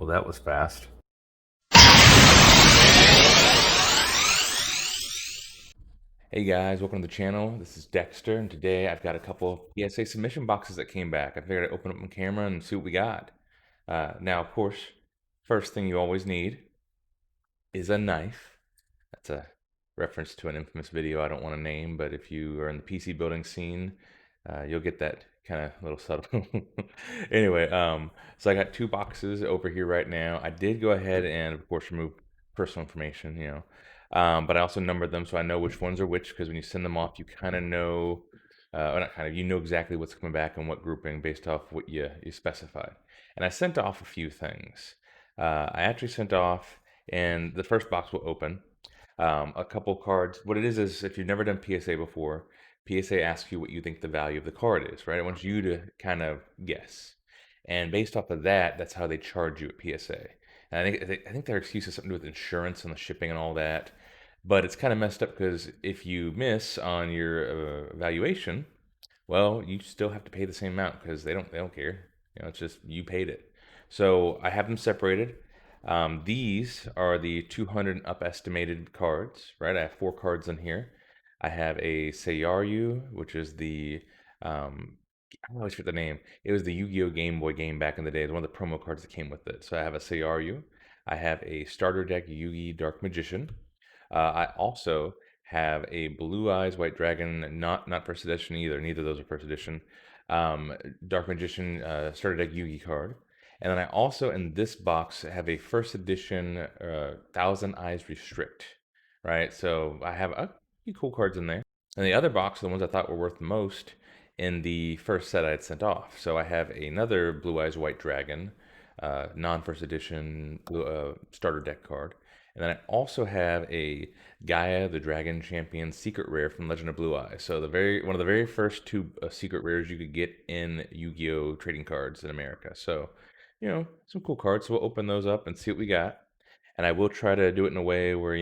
that was fast. Hey guys, welcome to the channel. This is Dexter, and today I've got a couple of PSA submission boxes that came back. I figured I'd open up my camera and see what we got. Now, of course, first thing you always need is a knife. That's a reference to an infamous video I don't want to name, but if you are in the PC building scene, you'll get that kind of little subtle. Anyway, so I got two boxes over here right now. I did go ahead and, of course, remove personal information, but I also numbered them so I know which ones are which, because when you send them off, you kind of know, or not kind of, you know exactly what's coming back and what grouping based off what you specified. And I sent off a few things. I actually sent off, and the first box will open a couple cards. What it is if you've never done PSA before, PSA asks you what you think the value of the card is, right? It wants you to kind of guess. And based off of that, that's how they charge you at PSA. And I think their excuse has something to do with insurance and the shipping and all that. But it's kind of messed up because if you miss on your valuation, well, you still have to pay the same amount because they don't care. It's just you paid it. So I have them separated. These are the 200 up estimated cards, right? I have four cards in here. I have a Seiyaru, which is the I always forget the name. It was the Yu-Gi-Oh! Game Boy game back in the day. It's one of the promo cards that came with it. So I have a Seiyaru. I have a starter deck Yugi Dark Magician. I also have a Blue Eyes White Dragon, not first edition either. Neither of those are first edition. Um, Dark Magician starter deck Yugi card. And then I also in this box have a first edition Thousand Eyes Restrict, right? So I have a few cool cards in there. And the other box, the ones I thought were worth the most in the first set I had sent off. So I have another Blue Eyes White Dragon, non-first edition starter deck card. And then I also have a Gaia the Dragon Champion secret rare from Legend of Blue Eyes. So one of the very first two secret rares you could get in Yu-Gi-Oh! Trading cards in America. So, some cool cards. So we'll open those up and see what we got. And I will try to do it in a way where,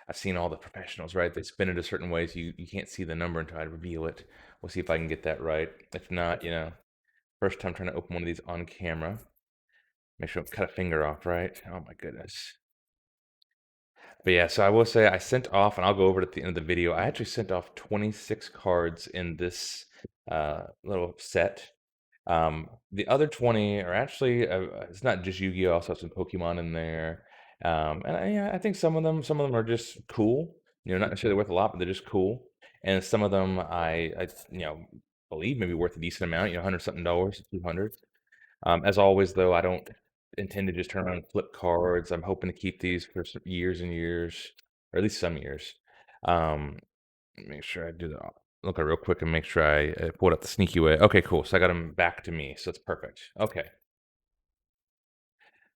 I've seen all the professionals, right? They spin it a certain way so you can't see the number until I reveal it. We'll see if I can get that right. If not, first time trying to open one of these on camera. Make sure I don't cut a finger off, right? Oh my goodness. But yeah, so I will say I sent off, and I'll go over it at the end of the video. I actually sent off 26 cards in this little set. The other 20 are actually it's not just Yu-Gi-Oh! I also have some Pokemon in there. Yeah, I think some of them are just cool. Not necessarily worth a lot, but they're just cool. And some of them I believe maybe worth a decent amount. 100 something dollars, 200. As always, though, I don't intend to just turn around and flip cards. I'm hoping to keep these for years and years, or at least some years. Um, Make sure I do the look at real quick and make sure I pull it up the sneaky way. Okay, cool. So I got them back to me, so it's perfect. Okay.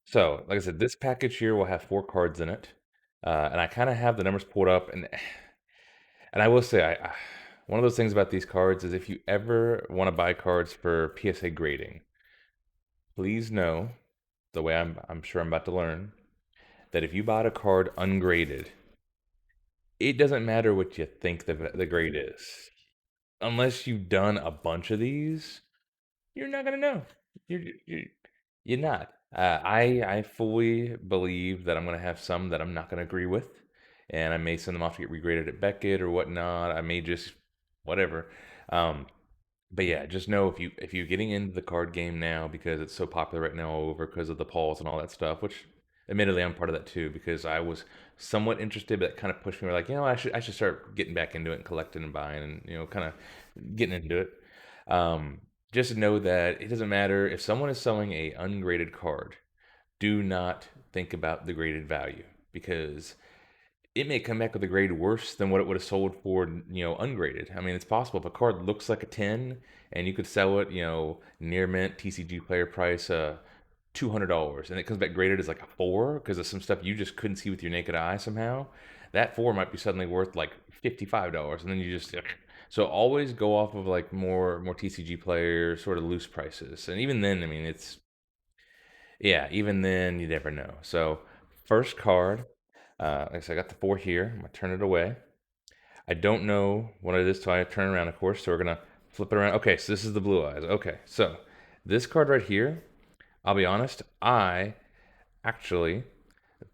So, like I said, this package here will have four cards in it, and I kind of have the numbers pulled up, and I will say, one of those things about these cards is if you ever want to buy cards for PSA grading, please know the way I'm sure I'm about to learn that if you bought a card ungraded, it doesn't matter what you think the grade is. Unless you've done a bunch of these, you're not gonna know. You're you're not. I fully believe that I'm gonna have some that I'm not gonna agree with, and I may send them off to get regraded at Beckett or whatnot. I may just whatever. Um, but yeah, just know if you're getting into the card game now because it's so popular right now all over because of the polls and all that stuff, which admittedly I'm part of that too because I was somewhat interested, but that kind of pushed me like, I should start getting back into it and collecting and buying and kind of getting into it. Just know that it doesn't matter if someone is selling a ungraded card, do not think about the graded value because it may come back with a grade worse than what it would have sold for, ungraded. I mean, it's possible if a card looks like a 10 and you could sell it, near mint TCG player price, $200, and it comes back graded as like a 4 because of some stuff you just couldn't see with your naked eye somehow. That 4 might be suddenly worth like $55, and then you just so always go off of like more TCG player sort of loose prices, and even then, I mean, it's yeah, even then you never know. So first card, like I said, I got the 4 here. I'm gonna turn it away. I don't know what it is till I turn around, of course. So we're gonna flip it around. Okay, so this is the blue eyes. Okay, so this card right here, I'll be honest, I actually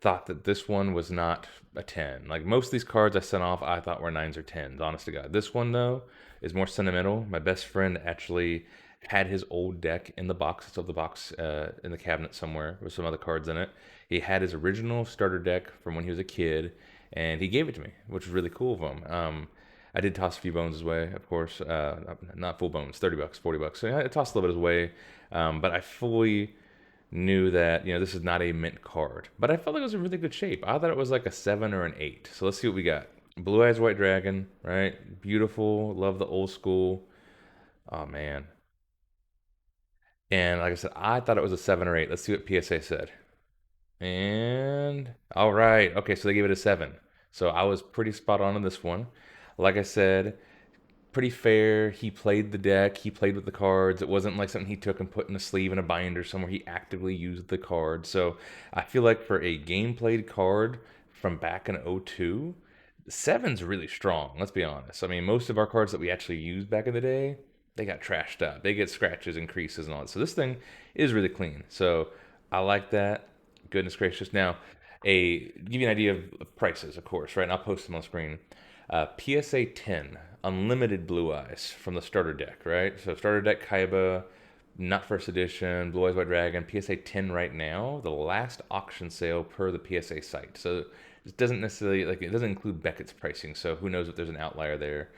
thought that this one was not a 10. Like most of these cards I sent off, I thought were nines or tens, honest to God. This one, though, is more sentimental. My best friend actually had his old deck in the box, it's of the box in the cabinet somewhere with some other cards in it. He had his original starter deck from when he was a kid, and he gave it to me, which was really cool of him. I did toss a few bones his way, of course. Not full bones, 30 bucks, 40 bucks. So yeah, I tossed a little bit his way, but I fully knew that this is not a mint card, but I felt like it was in really good shape. I thought it was like a 7 or an 8. So let's see what we got. Blue Eyes White Dragon, right? Beautiful. Love the old school. Oh man. And like I said, I thought it was a 7 or 8. Let's see what PSA said. And all right, okay, so they gave it a 7. So I was pretty spot on this one. Like I said, pretty fair. He played the deck, he played with the cards. It wasn't like something he took and put in a sleeve in a binder somewhere. He actively used the card. So I feel like for a game played card from back in '02, seven's really strong, let's be honest. I mean, most of our cards that we actually used back in the day, they got trashed up. They get scratches and creases and all that. So this thing is really clean. So I like that. Goodness gracious. Now, give you an idea of prices, of course, right? And I'll post them on screen. PSA 10, unlimited blue eyes from the starter deck, right? So starter deck Kaiba, not first edition, Blue Eyes White Dragon, PSA 10 right now, the last auction sale per the PSA site. So it doesn't necessarily, like, it doesn't include Beckett's pricing, so who knows if there's an outlier there.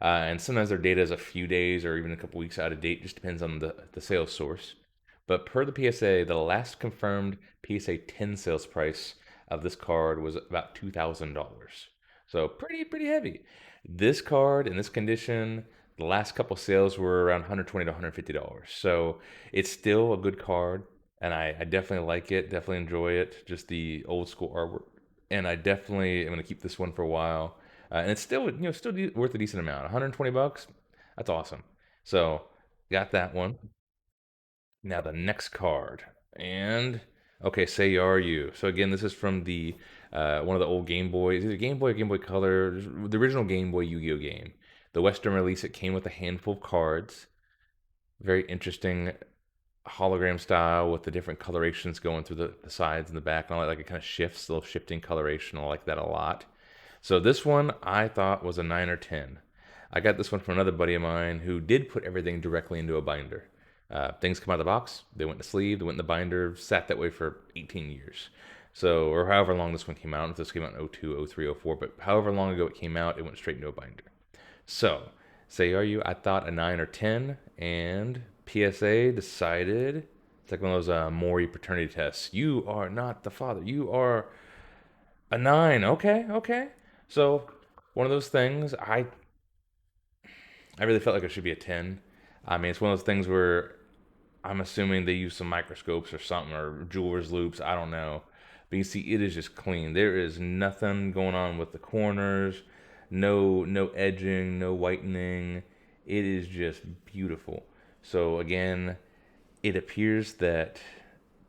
And sometimes their data is a few days or even a couple weeks out of date, just depends on the sales source. But per the PSA, the last confirmed PSA 10 sales price of this card was about $2,000. So pretty heavy. This card in this condition, the last couple sales were around 120 to $150. So it's still a good card, and I definitely like it, definitely enjoy it, just the old school artwork. And I definitely am going to keep this one for a while. And it's still, worth a decent amount. 120 bucks. That's awesome. So, got that one. Now the next card. And okay, say are you. So again, this is from the one of the old Game Boys, either Game Boy or Game Boy Color, the original Game Boy Yu-Gi-Oh game. The Western release, it came with a handful of cards. Very interesting hologram style with the different colorations going through the sides and the back and all that. Like it kind of shifts, a little shifting coloration. I like that a lot. So this one I thought was a 9 or 10. I got this one from another buddy of mine who did put everything directly into a binder. Things come out of the box, they went in the sleeve, they went in the binder, sat that way for 18 years. So, or however long this one came out. If this came out in '02, '03, '04, but however long ago it came out, it went straight into a binder. So, say are you? I thought a 9 or 10, and PSA decided it's like one of those Maury paternity tests. You are not the father. You are a 9. Okay, okay. So, one of those things. I really felt like it should be a 10. I mean, it's one of those things where I'm assuming they use some microscopes or something or jeweler's loops. I don't know. But you see, it is just clean. There is nothing going on with the corners. No edging, no whitening. It is just beautiful. So again, it appears that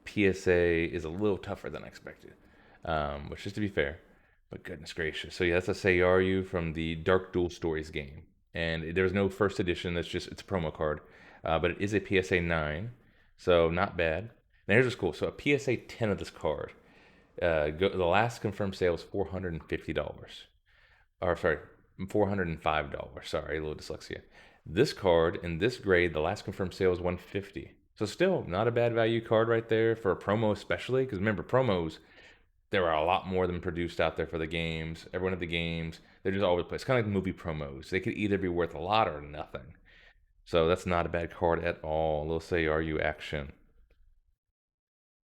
PSA is a little tougher than I expected, which is to be fair. But goodness gracious. So yeah, that's a Say Are You from the Dark Duel Stories game. And there's no first edition, it's a promo card. But it is a PSA 9, so not bad. Now here's what's cool. So a PSA 10 of this card, the last confirmed sale was $450. Or sorry, $405. Sorry, a little dyslexia. This card in this grade, the last confirmed sale was 150. So still not a bad value card right there for a promo, especially because remember promos, there are a lot more than produced out there for the games. Everyone at the games, they're just all over the place. Kind of like movie promos. They could either be worth a lot or nothing. So that's not a bad card at all. Let's say are you action.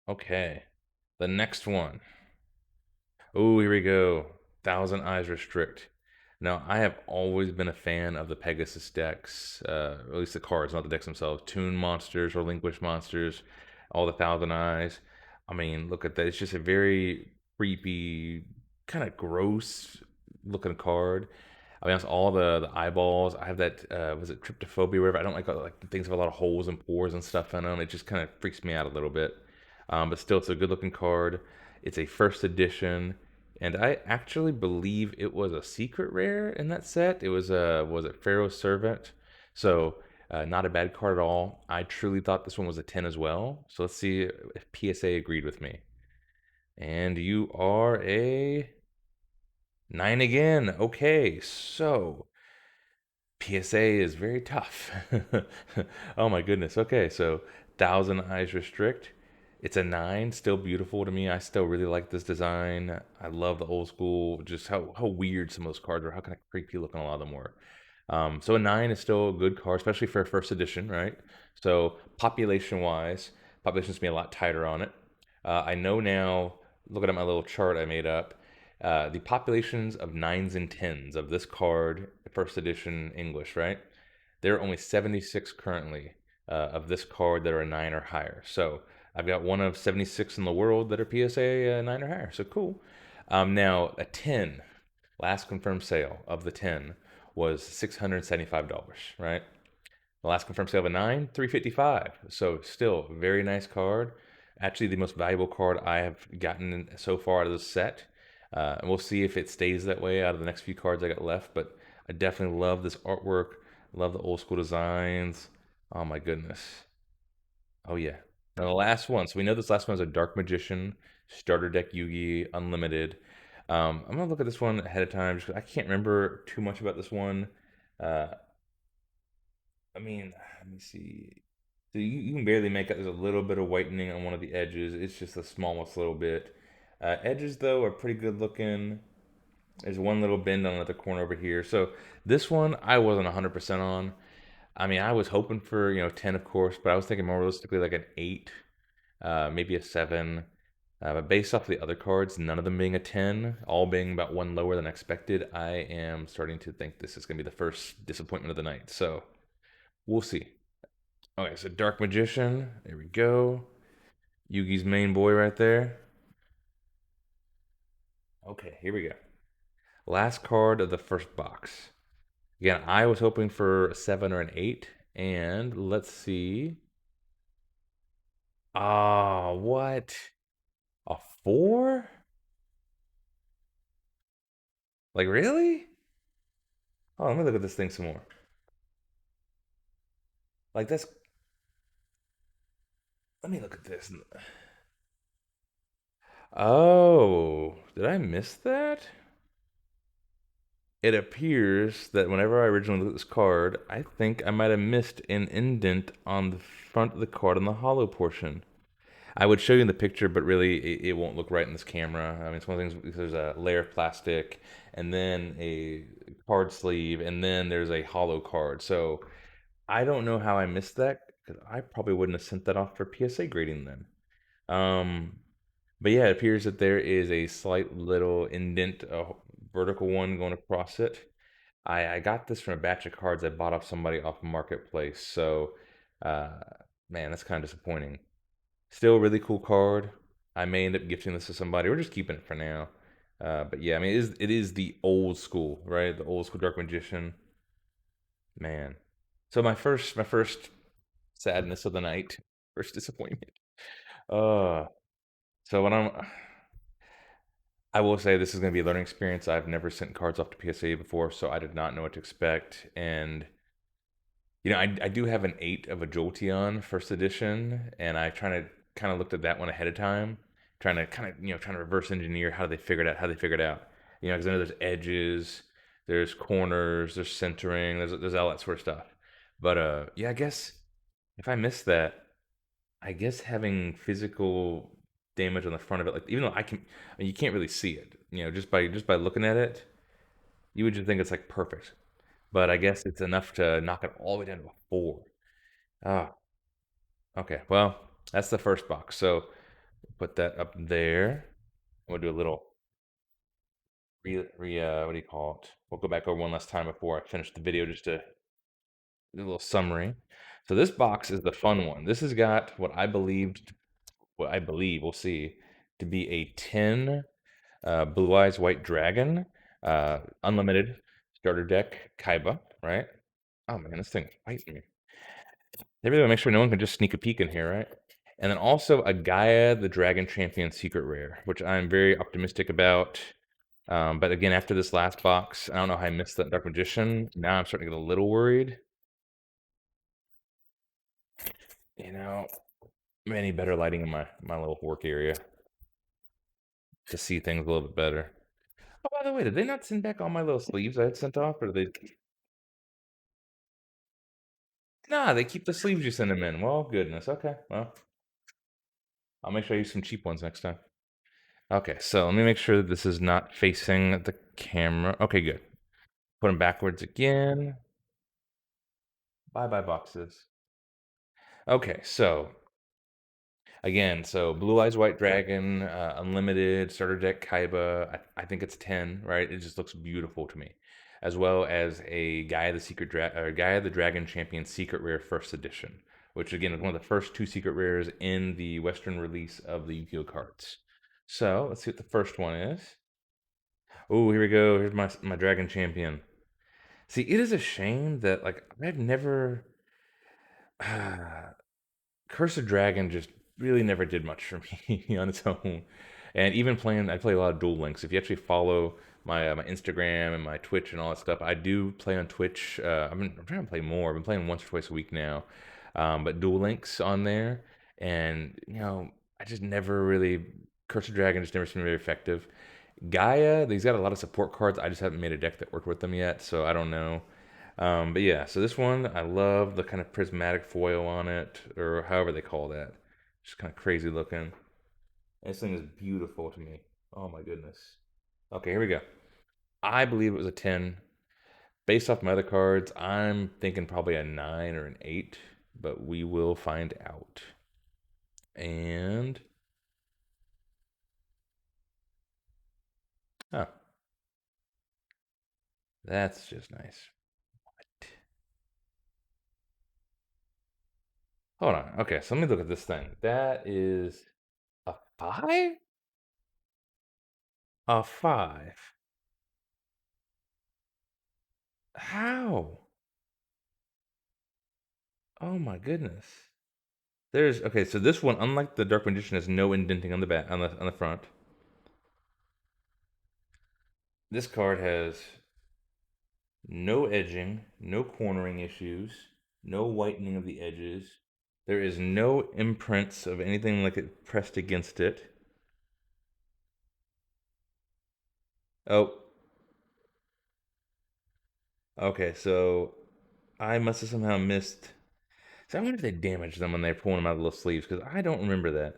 Okay. The next one. Oh, here we go. Thousand Eyes Restrict. Now, I have always been a fan of the Pegasus decks, at least the cards, not the decks themselves. Toon Monsters, Relinquish Monsters, all the Thousand Eyes. I mean, look at that. It's just a very creepy, kind of gross looking card. I mean, honest, all the eyeballs. I have that, was it tryptophobia, whatever. I don't like things have a lot of holes and pores and stuff in them. It just kind of freaks me out a little bit. But still, it's a good looking card. It's a first edition, and I actually believe it was a secret rare in that set. It was it Pharaoh's Servant. So Not a bad card at all. I truly thought this one was a 10 as well. So let's see if PSA agreed with me. And you are a 9 again. Okay, so PSA is very tough. Oh my goodness. Okay, so Thousand Eyes Restrict. It's a 9, still beautiful to me. I still really like this design. I love the old school, just how weird some of those cards are, how kind of creepy looking a lot of them were. So a 9 is still a good card, especially for a first edition, right? So population wise, population's gonna be a lot tighter on it. I know now, looking at my little chart I made up, the populations of nines and tens of this card, first edition English, right? There are only 76 currently of this card that are a 9 or higher. So I've got one of 76 in the world that are PSA 9 or higher. So cool. Now, a 10, last confirmed sale of the 10 was $675, right? The last confirmed sale of a 9, 355. So still very nice card. Actually, the most valuable card I have gotten so far out of this set. And we'll see if it stays that way out of the next few cards I got left. But I definitely love this artwork. Love the old school designs. Oh my goodness. Oh yeah. Now the last one. So we know this last one is a Dark Magician starter deck Yugi Unlimited. I'm gonna look at this one ahead of time. Just 'cause I can't remember too much about this one. Uh, I mean, let me see. So you can barely make out. There's a little bit of whitening on one of the edges. It's just the smallest little bit. Edges though are pretty good looking. There's one little bend on the corner over here. So this one I wasn't 100% on. I mean, I was hoping for 10, of course, but I was thinking more realistically like an 8, maybe a 7. But based off the other cards, none of them being a 10, all being about one lower than expected, I am starting to think this is going to be the first disappointment of the night. So we'll see. Okay, so Dark Magician. There we go. Yugi's main boy right there. Okay, here we go. Last card of the first box. Again, I was hoping for a 7 or an 8. And let's see. Ah, what? A 4? Like, really? Oh, let me look at this thing some more. Like, that's. Let me look at this. Oh, did I miss that? It appears that whenever I originally looked at this card, I think I might have missed an indent on the front of the card on the hollow portion. I would show you in the picture, but really it won't look right in this camera. I mean, it's one of the things because there's a layer of plastic and then a card sleeve and then there's a hollow card. So I don't know how I missed that because I probably wouldn't have sent that off for PSA grading then. Um, but yeah, it appears that there is a slight little indent, a vertical one going across it. I got this from a batch of cards I bought off somebody off Marketplace. So, uh, man, that's kind of disappointing. Still a really cool card. I may end up gifting this to somebody or just keeping it for now. But yeah, I mean, it is the old school, right? The old school Dark Magician, man. So my first sadness of the night, first disappointment. Uh, so I will say this is going to be a learning experience. I've never sent cards off to PSA before, so I did not know what to expect. And I do have an 8 of a Jolteon first edition, and I trying to kind of looked at that one ahead of time, trying to kind of trying to reverse engineer how they figured it out. Because I know there's edges, there's corners, there's centering, there's all that sort of stuff. But yeah, I guess if I missed that, I guess having physical damage on the front of it, like even though I mean, you can't really see it, just by looking at it, you would just think it's like perfect. But I guess it's enough to knock it all the way down to a 4. Ah, okay. Well, that's the first box. So put that up there. We'll do a little what do you call it? We'll go back over one last time before I finish the video just to do a little summary. So this box is the fun one. This has got what I believe, we'll see, to be a 10 Blue Eyes White Dragon, unlimited starter deck Kaiba, right? Oh man, this thing's fighting me. They really want to make sure no one can just sneak a peek in here, right? And then also a Gaia the Dragon Champion Secret Rare, which I'm very optimistic about. But again, after this last box, I don't know how I missed that Dark Magician. Now I'm starting to get a little worried. you know, any better lighting in my little work area to see things a little bit better. Oh, by the way, did they not send back all my little sleeves I had sent off, or did they? Nah, they keep the sleeves you send them in. Well, goodness. Okay, well, I'll make sure I use some cheap ones next time. Okay, so let me make sure that this is not facing the camera. Okay, good. Put them backwards again. Bye bye boxes. Okay, so again, so Blue Eyes White Dragon, Unlimited, Starter Deck Kaiba. I think it's 10, right? It just looks beautiful to me. As well as a Guy of the Dragon Champion Secret Rare First Edition, which again is one of the first two secret rares in the Western release of the Yu-Gi-Oh cards. So let's see what the first one is. Oh, here we go. Here's my Dragon Champion. See, it is a shame that like I've never Curse of Dragon just really never did much for me on its own. And even playing, I play a lot of Duel Links. If you actually follow my Instagram and my Twitch and all that stuff, I do play on Twitch. I'm trying to play more. I've been playing once or twice a week now, but Duel Links on there, and I just never really Curse of Dragon just never seemed very effective. Gaia, he's got a lot of support cards. I just haven't made a deck that worked with them yet, so I don't know. But yeah, so this one, I love the kind of prismatic foil on it, or however they call that. Just kind of crazy looking. This thing is beautiful to me. Oh my goodness. Okay, here we go. I believe it was a 10. Based off my other cards, I'm thinking probably a 9 or an 8, but we will find out. And, oh, that's just nice. What? Hold on. Okay, so let me look at this thing. That is a 5? A 5. How? Oh my goodness. There's okay, so this one, unlike the Dark Magician, has no indenting on the back on the front. This card has no edging, no cornering issues, no whitening of the edges. There is no imprints of anything like it pressed against it. Oh, okay, so I must have somehow missed. So I wonder if they damaged them when they're pulling them out of the little sleeves, because I don't remember that.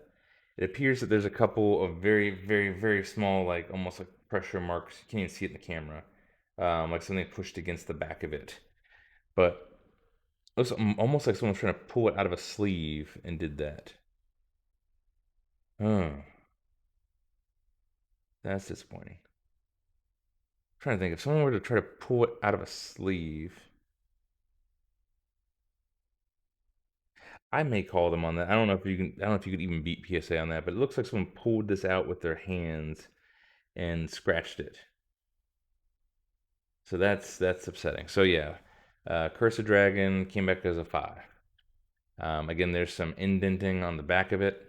It appears that there's a couple of very, very, very small, like almost like pressure marks. You can't even see it in the camera, like something pushed against the back of it. But it looks almost like someone's trying to pull it out of a sleeve and did that. Oh, that's disappointing. I'm trying to think if someone were to try to pull it out of a sleeve, I may call them on that. I don't know if you can. I don't know if you could even beat PSA on that, but it looks like someone pulled this out with their hands and scratched it. So that's upsetting. So yeah, Curse of Dragon came back as a 5. Again, there's some indenting on the back of it.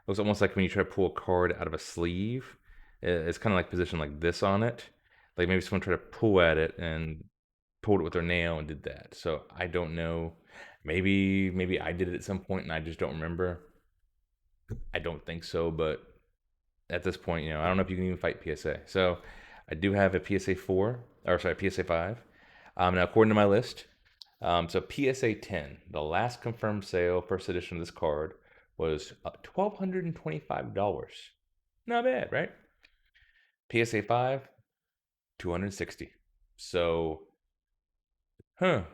Looks almost like when you try to pull a card out of a sleeve. It's kind of like positioned like this on it. Like maybe someone tried to pull at it and pulled it with their nail and did that. So I don't know. Maybe I did it at some point and I just don't remember. I don't think so, but at this point, I don't know if you can even fight PSA. So I do have a PSA 4, or sorry, PSA 5. Now, according to my list, so PSA 10, the last confirmed sale, first edition of this card, was $1,225. Not bad, right? PSA 5, 260. So, huh.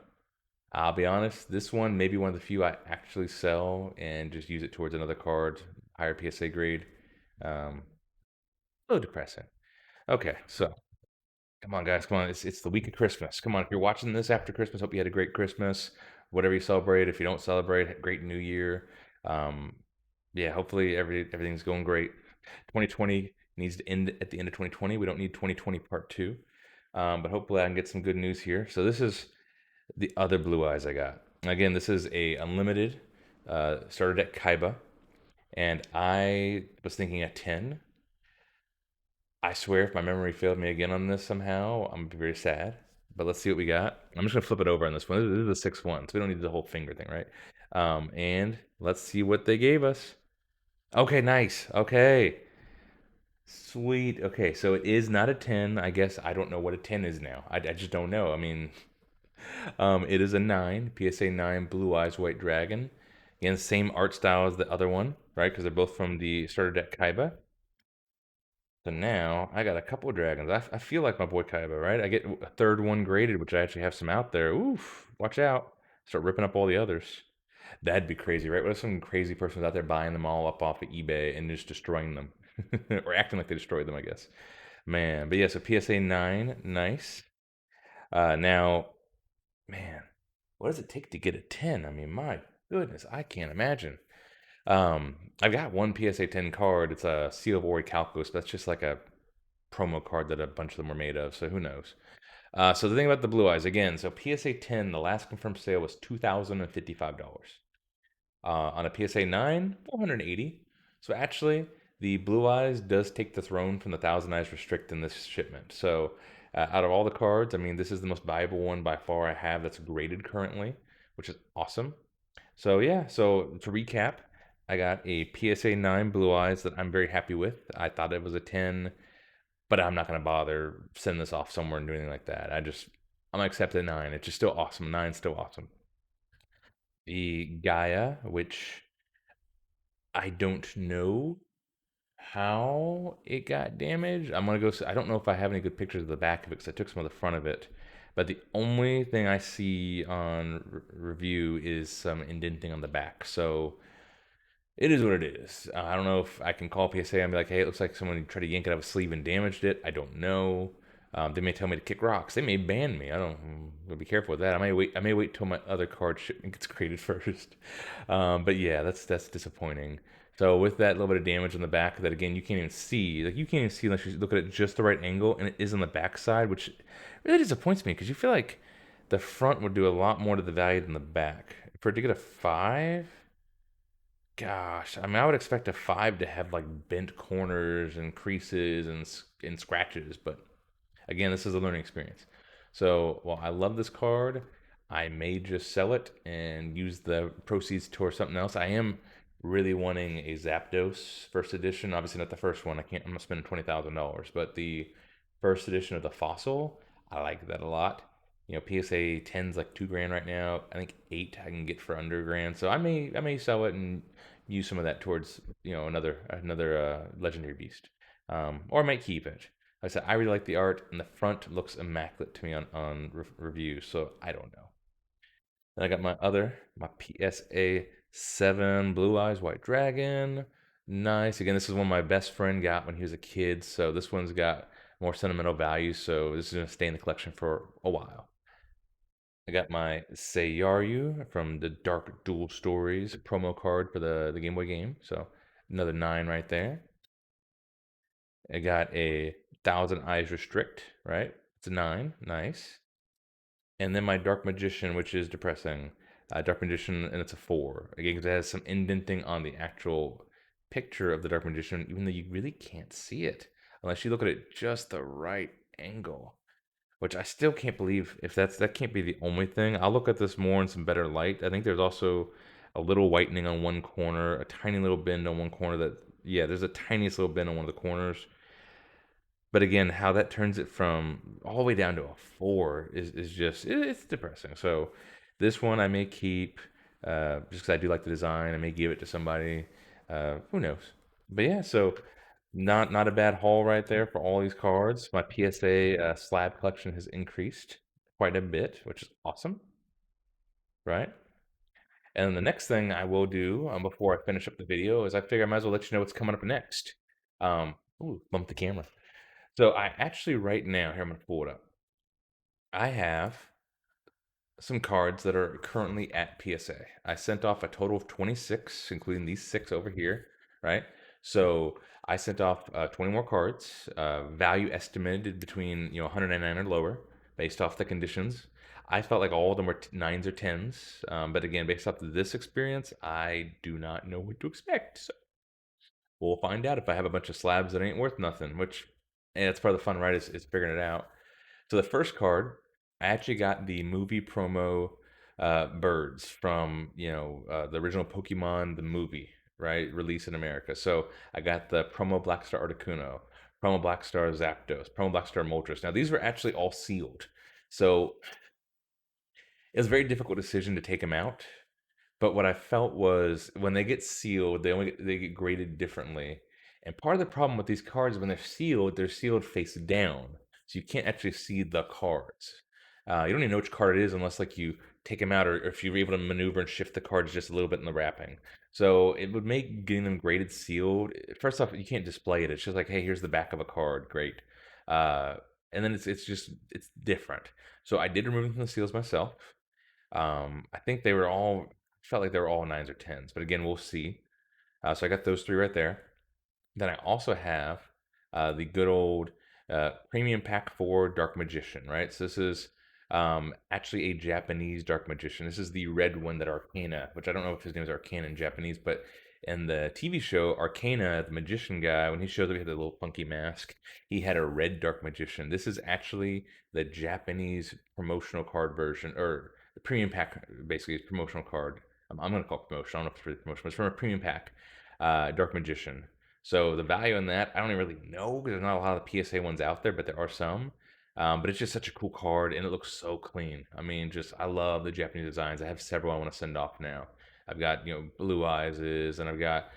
I'll be honest, this one may be one of the few I actually sell and just use it towards another card, higher PSA grade. A little depressing. Okay, so come on, guys, come on. It's the week of Christmas. Come on, if you're watching this after Christmas, hope you had a great Christmas. Whatever you celebrate, if you don't celebrate, great New Year. Um, yeah, hopefully everything's going great. 2020 needs to end at the end of 2020. We don't need 2020 part two. But hopefully I can get some good news here. So this is the other Blue Eyes I got. Again, this is a unlimited starter deck Kaiba, and I was thinking a 10. I swear, if my memory failed me again on this somehow, I'm gonna be very sad. But let's see what we got. I'm just gonna flip it over on this one. This is the 6-1, so we don't need the whole finger thing, right? And Let's see what they gave us. Okay, nice. Okay. Sweet. Okay, so it is not a 10. I guess I don't know what a 10 is now. I just don't know. I mean, it is a 9, PSA 9 Blue Eyes White Dragon. Again, same art style as the other one, right? Because they're both from the starter deck Kaiba. So now I got a couple of dragons. I feel like my boy Kaiba, right? I get a third one graded, which I actually have some out there. Oof, watch out. Start ripping up all the others. That'd be crazy, right? What if some crazy person's out there buying them all up off of eBay and just destroying them? Or acting like they destroyed them, I guess. Man, but yeah, so PSA 9, nice. Now, man, what does it take to get a 10? I mean, my goodness, I can't imagine. I've got one PSA 10 card. It's a Seal of Ori Calcos. That's just like a promo card that a bunch of them were made of, so who knows? So the thing about the Blue Eyes, again, so PSA 10, the last confirmed sale was $2,055. On a PSA 9, 480. So actually, the Blue Eyes does take the throne from the Thousand Eyes Restrict in this shipment. So out of all the cards, I mean, this is the most valuable one by far I have that's graded currently, which is awesome. So yeah, so to recap, I got a PSA 9 Blue Eyes that I'm very happy with. I thought it was a 10, but I'm not gonna bother sending this off somewhere and doing anything like that. I'm gonna accept a 9. It's just still awesome. 9's still awesome. The Gaia, which I don't know how it got damaged. I'm gonna go. I don't know if I have any good pictures of the back of it because I took some of the front of it. But the only thing I see on review is some indenting on the back. So it is what it is. I don't know if I can call PSA and be like, hey, it looks like someone tried to yank it out of a sleeve and damaged it. I don't know. They may tell me to kick rocks. They may ban me. I don't. I'll be careful with that. I may wait. I may wait till my other card shipment gets created first. But yeah, that's disappointing. So with that little bit of damage on the back, that again you can't even see. Like you can't even see unless you look at it just the right angle, and it is on the back side, which really disappoints me because you feel like the front would do a lot more to the value than the back. For it to get a 5. Gosh, I mean, I would expect a 5 to have like bent corners and creases and scratches, but again, this is a learning experience. So, while I love this card, I may just sell it and use the proceeds towards something else. I am really wanting a Zapdos first edition. Obviously, not the first one. I'm not spending $20,000, but the first edition of the Fossil, I like that a lot. PSA 10's like 2 grand right now. I think 8 I can get for under a grand. So I may sell it and use some of that towards another legendary beast, or I might keep it. Like I said, I really like the art, and the front looks immaculate to me on reviews. So I don't know. Then I got my PSA 7 Blue Eyes White Dragon. Nice. Again, this is one my best friend got when he was a kid. So this one's got more sentimental value. So this is gonna stay in the collection for a while. I got my Seiyaru from the Dark Duel Stories promo card for the Game Boy game. So another 9 right there. I got a Thousand Eyes Restrict, right? It's a 9. Nice. And then my Dark Magician, which is depressing. Dark Magician, and it's a 4. Again, because it has some indenting on the actual picture of the Dark Magician, even though you really can't see it unless you look at it just the right angle. Which I still can't believe if that can't be the only thing. I'll look at this more in some better light. I think there's also a little whitening on one corner, a tiny little bend on one corner that yeah, there's a tiniest little bend on one of the corners. But again, how that turns it from all the way down to a 4 is just it's depressing. So this one I may keep just because I do like the design. I may give it to somebody. Who knows? But yeah, so not a bad haul right there for all these cards. My PSA slab collection has increased quite a bit, which is awesome, right? And then the next thing I will do before I finish up the video is I figure I might as well let you know what's coming up next. Ooh, bump the camera. So I actually right now, here I'm gonna pull it up. I have some cards that are currently at PSA. I sent off a total of 26, including these 6 over here, right? So I sent off 20 more cards, value estimated between 199 or lower, based off the conditions. I felt like all of them were 9s or 10s, but again, based off of this experience, I do not know what to expect. So we'll find out if I have a bunch of slabs that ain't worth nothing, which, and that's part of the fun, right? Is figuring it out. So the first card, I actually got the movie promo birds from the original Pokemon the movie, right? Released in America. So I got the promo Black Star Articuno, promo Black Star Zapdos, promo Black Star Moltres. Now these were actually all sealed, so it was a very difficult decision to take them out. But what I felt was when they get sealed, they get graded differently. And part of the problem with these cards, when they're sealed face down, so you can't actually see the cards. You don't even know which card it is unless like you take them out, or if you're able to maneuver and shift the cards just a little bit in the wrapping. So it would make getting them graded sealed. First off, you can't display it. It's just like, hey, here's the back of a card. Great. Uh, and then it's different. So I did remove them from the seals myself. I think they were all felt like they were all nines or tens, but again, we'll see. So I got those three right there. Then I also have the good old Premium Pack 4 Dark Magician, right? So this is actually a Japanese Dark Magician. This is the red one that Arcana, which I don't know if his name is Arcana in Japanese, but in the TV show, Arcana, the magician guy, when he shows up, he had a little funky mask. He had a red Dark Magician. This is actually the Japanese promotional card version, or the Premium Pack, basically, is promotional card. I'm going to call it promotion. I don't know if it's really promotion, but it's from a Premium Pack Dark Magician. So the value in that, I don't even really know because there's not a lot of the PSA ones out there, but there are some. But it's just such a cool card, and it looks so clean. I mean, just I love the Japanese designs. I have several I want to send off now. I've got Blue Eyes is, and I've got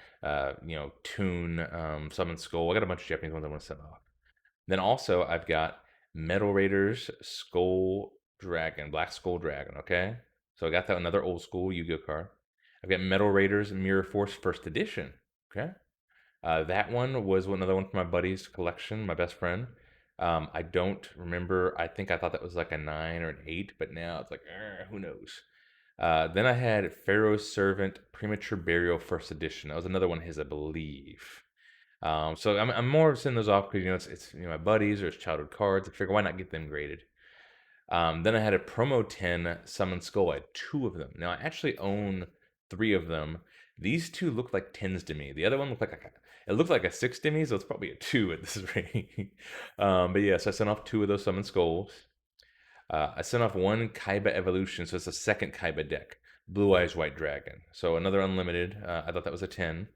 Toon, Summon Skull. I got a bunch of Japanese ones I want to send off. Then also I've got Metal Raiders Skull Dragon, Black Skull Dragon. Okay, so I got that another old school Yu-Gi-Oh card. I've got Metal Raiders Mirror Force First Edition. Okay, that one was another one from my buddy's collection, my best friend. I don't remember. I think I thought that was like a 9 or an 8, but now it's like, who knows? Then I had Pharaoh's Servant Premature Burial First Edition. That was another one of his, I believe. So I'm more sending those off because it's my buddies or it's childhood cards. I figure why not get them graded. Then I had a promo 10 Summon Skull. I had two of them. Now I actually own three of them. These two look like tens to me. The other one it looked like a six to me, so it's probably a two at this rate. But yeah, so I sent off two of those Summon Skulls. I sent off one Kaiba Evolution, so it's a second Kaiba deck. Blue Eyes White Dragon. So another unlimited. I thought that was a 10.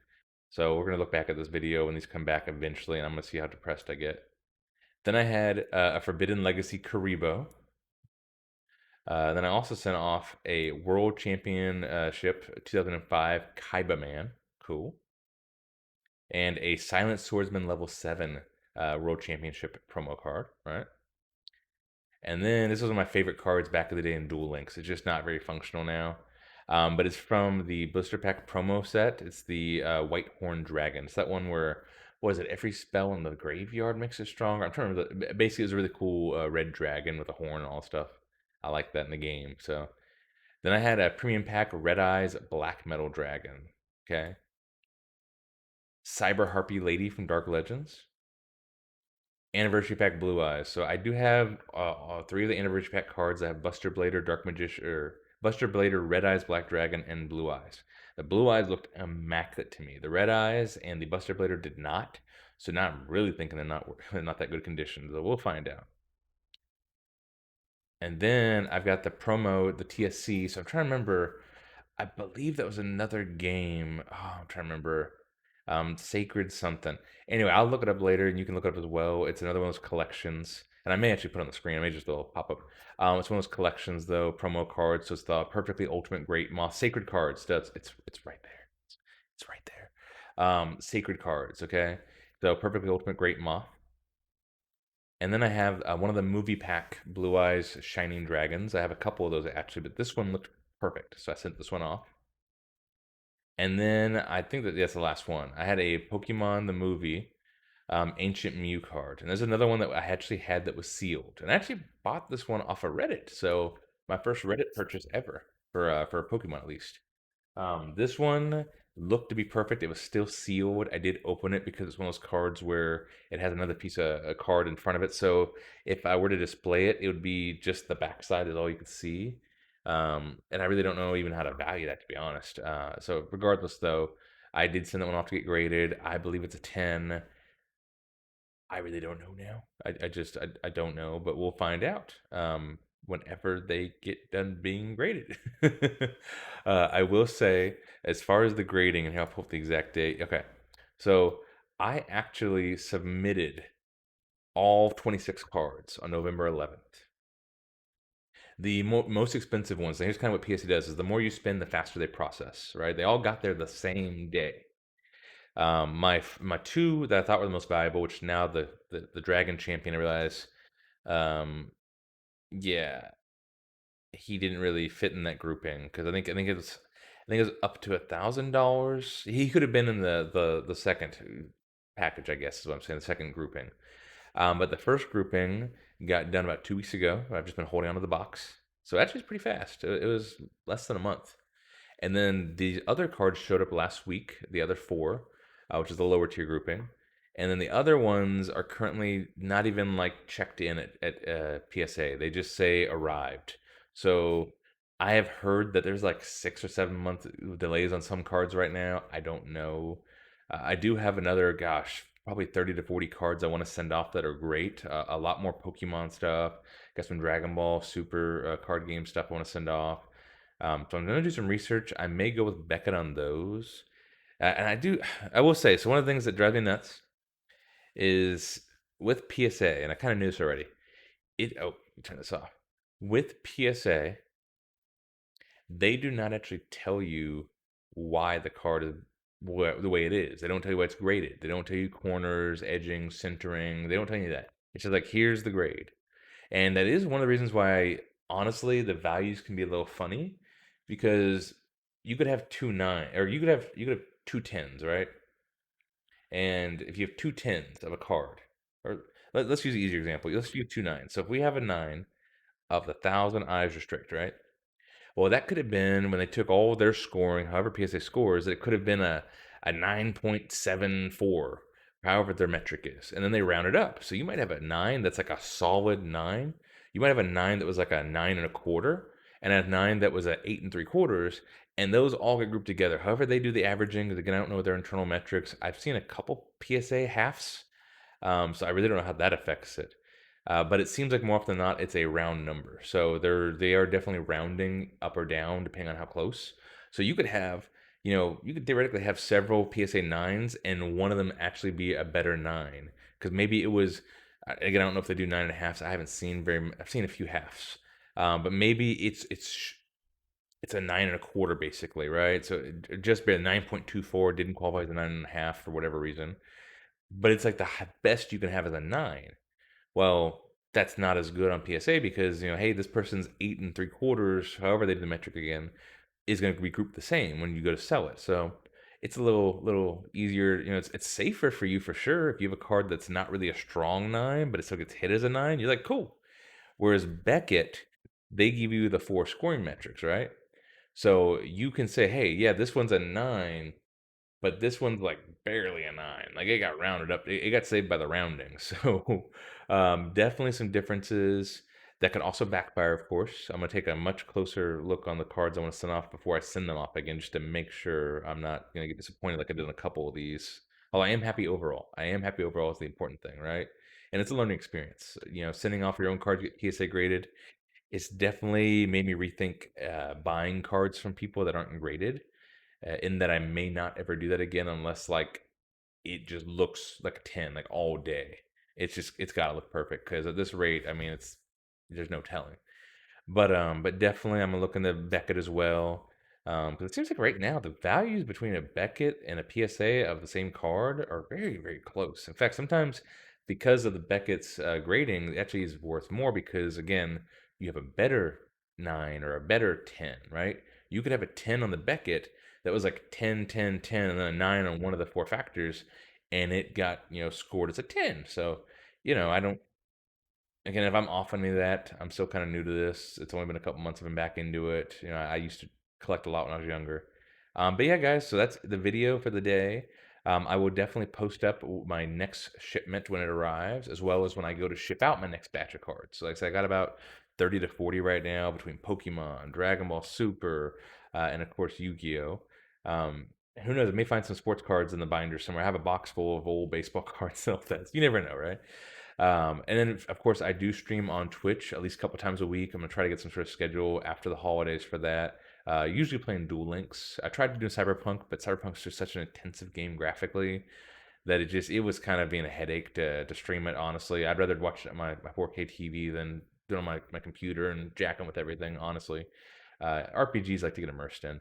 So we're gonna look back at this video when these come back eventually, and I'm gonna see how depressed I get. Then I had a Forbidden Legacy Karibo. Then I also sent off a World Championship 2005 Kaiba Man. Cool. And a Silent Swordsman level 7 World Championship promo card, right? And then this was one of my favorite cards back in the day in Duel Links. It's just not very functional now. But it's from the Blister Pack promo set. It's the White Horn Dragon. It's that one where, what is it? Every spell in the graveyard makes it stronger. I'm trying to remember. Basically, it's a really cool red dragon with a horn and all stuff. I like that in the game. So then I had a premium pack Red Eyes Black Metal Dragon. Okay. Cyber Harpy Lady from Dark Legends. Anniversary pack Blue Eyes. So I do have three of the anniversary pack cards. I have Buster Blader, Dark Magician, or Buster Blader, Red Eyes, Black Dragon, and Blue Eyes. The Blue Eyes looked immaculate to me. The Red Eyes and the Buster Blader did not. So now I'm really thinking they're not not that good condition. So we'll find out. And then I've got the promo, the TSC. So I'm trying to remember. I believe that was another game. Oh, I'm trying to remember. Sacred something. Anyway, I'll look it up later, and you can look it up as well. It's another one of those collections, and I may actually put it on the screen. I may just do a little pop up. It's one of those collections though, promo cards. So it's the perfectly ultimate great moth sacred cards. It's right there. It's right there. Sacred cards. Okay, so perfectly ultimate great moth. And then I have one of the movie pack Blue Eyes Shining Dragons. I have a couple of those actually, but this one looked perfect, so I sent this one off. And then I think that that's the last one. I had a Pokemon the movie Ancient Mew card, and there's another one that I actually had that was sealed, and I actually bought this one off of Reddit. So my first Reddit purchase ever for Pokemon at least. This one looked to be perfect. It was still sealed. I did open it because it's one of those cards where it has another piece of a card in front of it. So if I were to display it, it would be just the backside is all you could see. And I really don't know even how to value that, to be honest. So regardless, though, I did send that one off to get graded. I believe it's a 10. I really don't know now. I don't know, but we'll find out. whenever they get done being graded. I will say, as far as the grading, and I'll pull up the exact date. Okay, so I actually submitted all 26 cards on November 11th. The most expensive ones, and here's kind of what PSA does, is the more you spend, the faster they process, right? They all got there the same day. My two that I thought were the most valuable, which now the Dragon Champion, I realize, um, yeah, he didn't really fit in that grouping because I think it was up to $1,000. He could have been in the second package, I guess is what I'm saying, the second grouping. But the first grouping got done about 2 weeks ago. I've just been holding onto the box, so actually it's pretty fast. It was less than a month. And then the other cards showed up last week, the other four, which is the lower tier grouping. And then the other ones are currently not even like checked in at PSA. They just say arrived. So I have heard that there's like 6 or 7 month delays on some cards right now. I don't know. I do have another, gosh, probably 30 to 40 cards I want to send off that are great. A lot more Pokemon stuff. Got some Dragon Ball Super card game stuff I want to send off. So I'm gonna do some research. I may go with Beckett on those. And I will say, so one of the things that drives me nuts is with PSA, and I kind of knew this already. Turn this off. With PSA, they do not actually tell you why the card is the way it is. They don't tell you why it's graded. They don't tell you corners, edging, centering. They don't tell you that. It's just like, here's the grade. And that is one of the reasons why, honestly, the values can be a little funny because you could have two nine, or you could have two tens, right? And if you have two tens of a card, or let's use an easier example. Let's use two nines. So if we have a nine of the thousand eyes restrict, right? Well, that could have been when they took all their scoring, however PSA scores, it could have been a 9.74, however their metric is. And then they round it up. So you might have a nine that's like a solid nine. You might have a nine that was like a 9.25, and a nine that was a 8.75. And those all get grouped together. However, they do the averaging, again, I don't know their internal metrics. I've seen a couple PSA halves, so I really don't know how that affects it. But it seems like more often than not, it's a round number. So they are definitely rounding up or down depending on how close. So you could theoretically have several PSA nines, and one of them actually be a better nine because maybe it was. Again, I don't know if they do 9.5s. I haven't seen I've seen a few halves, but maybe it's a 9.25 basically, right? So it just been 9.24 didn't qualify as a 9.5 for whatever reason, but it's like the best you can have is a nine. Well, that's not as good on PSA because, hey, this person's 8.75, however they do the metric again, is going to be grouped the same when you go to sell it. So it's a little easier. It's safer for you for sure. If you have a card that's not really a strong nine, but it still gets hit as a nine, you're like, cool. Whereas Beckett, they give you the four scoring metrics, right? So you can say, hey, yeah, this one's a nine, but this one's like barely a nine. Like it got rounded up. It got saved by the rounding. So definitely some differences that can also backfire, of course. I'm going to take a much closer look on the cards I want to send off before I send them off again, just to make sure I'm not going to get disappointed like I did in a couple of these. Oh, I am happy overall. I am happy overall is the important thing, right? And it's a learning experience. Sending off your own card to get PSA graded, it's definitely made me rethink buying cards from people that aren't graded, in that I may not ever do that again unless like it just looks like a 10 like all day. It's got to look perfect because at this rate, I mean, there's no telling. But definitely I'm looking at Beckett as well. Because it seems like right now the values between a Beckett and a PSA of the same card are very, very close. In fact, sometimes because of the Beckett's grading, it actually is worth more because again, you have a better nine or a better 10, right? You could have a 10 on the Beckett that was like 10, 10, 10, and then a nine on one of the four factors, and it got scored as a 10. So I don't. Again, if I'm off any of that, I'm still kind of new to this. It's only been a couple months I've been back into it. I used to collect a lot when I was younger. But yeah, guys, so that's the video for the day. I will definitely post up my next shipment when it arrives, as well as when I go to ship out my next batch of cards. So like I said, I got about 30 to 40 right now between Pokemon, Dragon Ball Super, and of course Yu-Gi-Oh! Um, who knows? I may find some sports cards in the binder somewhere. I have a box full of old baseball cards. So you never know, right? And then, of course, I do stream on Twitch at least a couple times a week. I'm gonna try to get some sort of schedule after the holidays for that. Usually playing Duel Links. I tried to do Cyberpunk, but Cyberpunk's just such an intensive game graphically that it was kind of being a headache to stream it. Honestly, I'd rather watch it on my 4K TV than do it on my computer and jacking with everything. Honestly, RPGs like to get immersed in,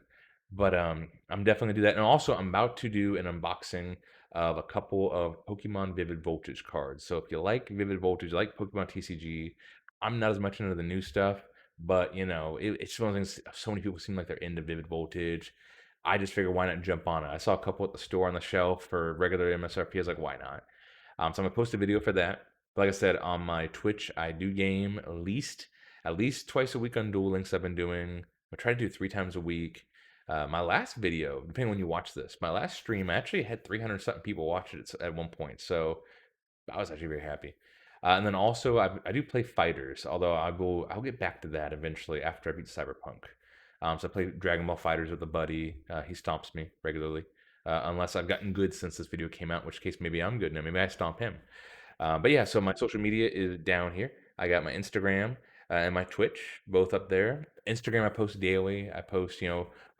but I'm definitely gonna do that. And also, I'm about to do an unboxing of a couple of Pokemon Vivid Voltage cards. So if you like Vivid Voltage, you like Pokemon TCG, I'm not as much into the new stuff, but it's one of those things. So many people seem like they're into Vivid Voltage. I just figured why not jump on it. I saw a couple at the store on the shelf for regular MSRP. I was like, why not? So I'm gonna post a video for that. But like I said, on my Twitch, I do game at least twice a week on Duel Links. I've been doing. I try to do 3 times a week. My last video, depending on when you watch this, my last stream, I actually had 300 something people watch it at one point. So I was actually very happy. And then also, I do play fighters, although I'll get back to that eventually after I beat Cyberpunk. So I play Dragon Ball Fighters with a buddy. He stomps me regularly, unless I've gotten good since this video came out, in which case maybe I'm good now. Maybe I stomp him. But yeah, so my social media is down here. I got my Instagram and my Twitch both up there. Instagram, I post daily. I post,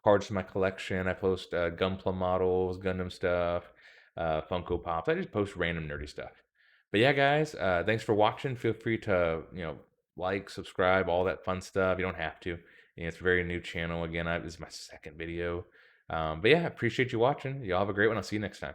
cards from my collection. I post Gunpla models, Gundam stuff, Funko Pops. I just post random nerdy stuff. But yeah, guys, thanks for watching. Feel free to, like, subscribe, all that fun stuff. You don't have to. It's a very new channel. Again, this is my second video. But yeah, I appreciate you watching. Y'all have a great one. I'll see you next time.